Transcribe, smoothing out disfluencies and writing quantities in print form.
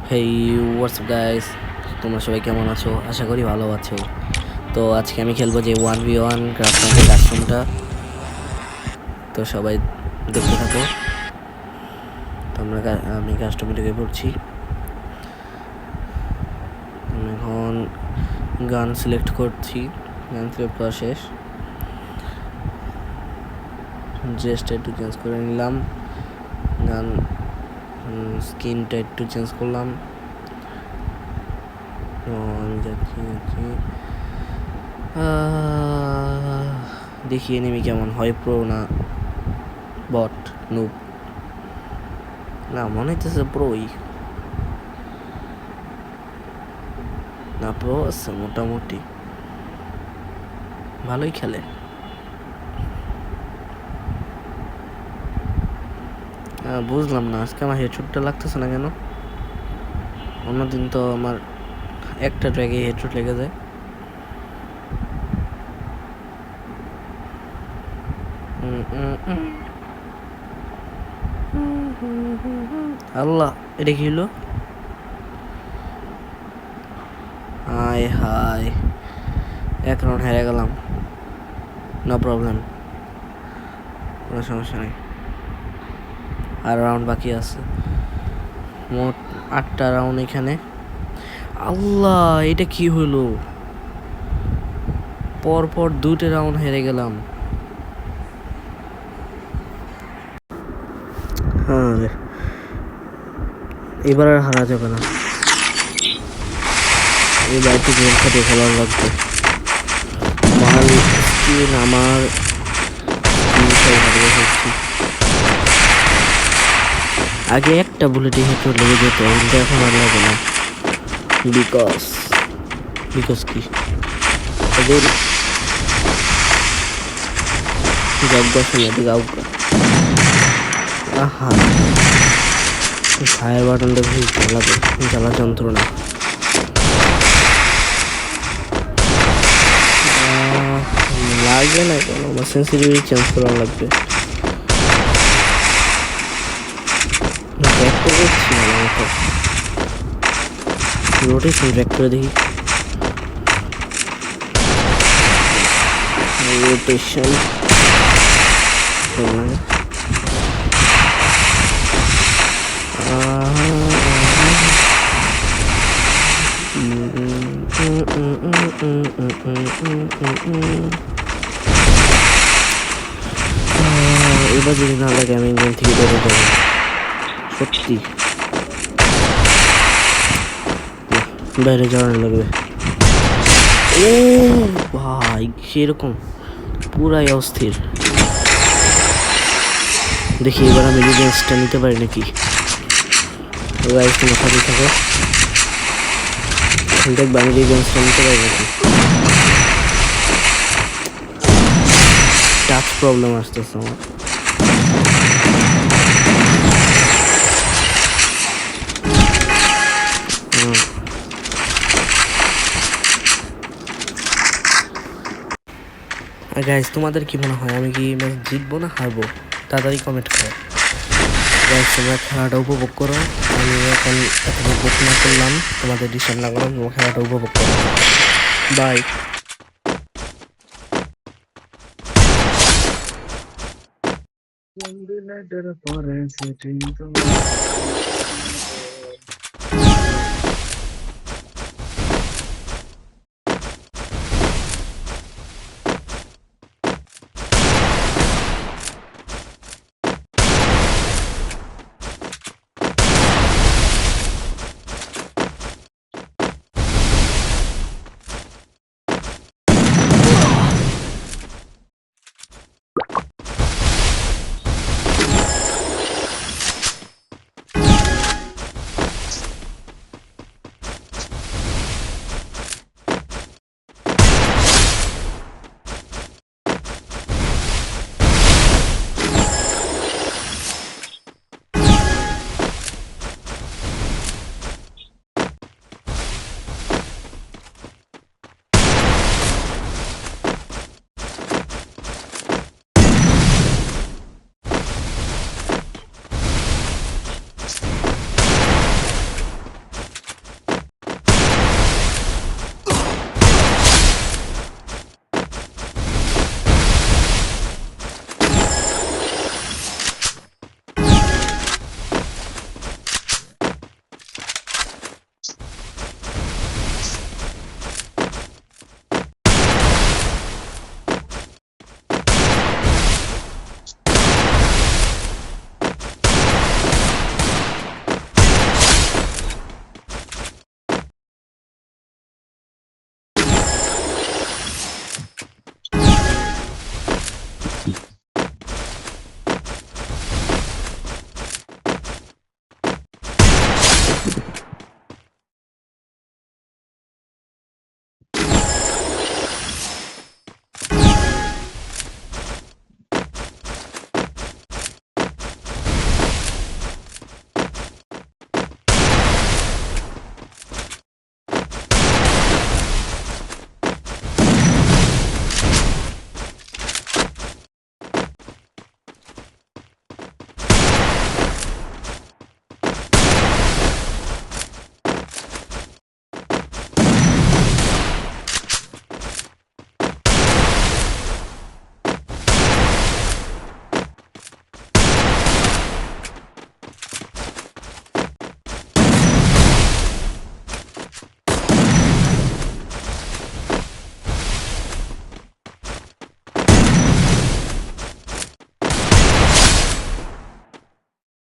হেই WhatsApp guys, তোমরা সবাই কেমন আছো? আশা করি ভালো আছো। তো আজকে আমি খেলবো যে 1v1 ক্রাফটনের কাস্টমটা। তো সবাই দেখতে থাকো। তো আমি কাস্টমে ঢুকে পড়ছি। আমি এখন গান সিলেক্ট করছি। গান সিলেক্ট করা শেষ। ড্রেসটা একটু চেঞ্জ করে নিলাম। গান স্কিনটা একটু চেঞ্জ করলাম। আমি যাচ্ছি দেখি এনিমি কেমন হয়, প্রো না বট নুব। না, মনে হইতেছে প্রোই। না, প্রো আছে মোটামুটি, ভালোই খেলে। বুঝলাম না আজকে আমার হেডশটটা লাগতেছে না কেন? অন্যদিন তো আমার একটা ট্র্যাকে হেডশট লেগে যায়। আল্লাহ, এটা কি হলো? হায় হায়, এক রাউন্ড হেরে গেলাম। নো প্রবলেম, কোনো সমস্যা নেই। আর রাউন্ড বাকি আছে, মোট 8টা রাউন্ড এখানে। আল্লাহ, এটা কি হলো? পরপর 2টে রাউন্ড হেরে গেলাম। হ্যাঁ, এবার আর হারা যাবে না। এবার একটু গেম খাটিয়ে খেলার লাগবে। মাল স্কিন আমার হারিয়ে ফেলছি। আগে একটা বুলেটে হেডশট লেগে যেত, কিন্তু এখন আর লাগে না। বিকজ বিকজ কি ওদের যজ্ঞ শুনে গাউকা। আহা, ফায়ার বাটনটা বেশি জ্বালাবে, জ্বালা যন্ত্রণা। লাগবে না কেন? আমার সেন্সিটিভিটি চেঞ্জ করা লাগবে। ব্যাক করে দিচ্ছি ভালো মতো। রোটেশন ব্যাক করে দেখি। রোটেশন এবার যদি না লাগে আমি গেম থেকে বেরো যাবো সত্যি। বাইরে যাওয়ার লাগবে। ও ভাই, সেরকম পুরাই অস্থির। দেখি এবার আমি রিভেঞ্জটা নিতে পারি নাকি। গাইস, তোমরা সাথে থাকো, দেখবে আমি রিভেঞ্জটা নিতে পারি নাকি। টাচ প্রবলেম আসতেছে আমার। গাইস, তোমাদের কি মনে হয় আমি কি ম্যাচ জিতবো না হারবো? তাড়াতাড়ি কমেন্ট করো। গাইস, তোমরা খেলাটা উপভোগ করো। আমি এখন উপভোগ না করলাম, তোমাদের ডিস্টার্ব না করলাম, তোমরা খেলাটা উপভোগ করো। By. One day later, for a certain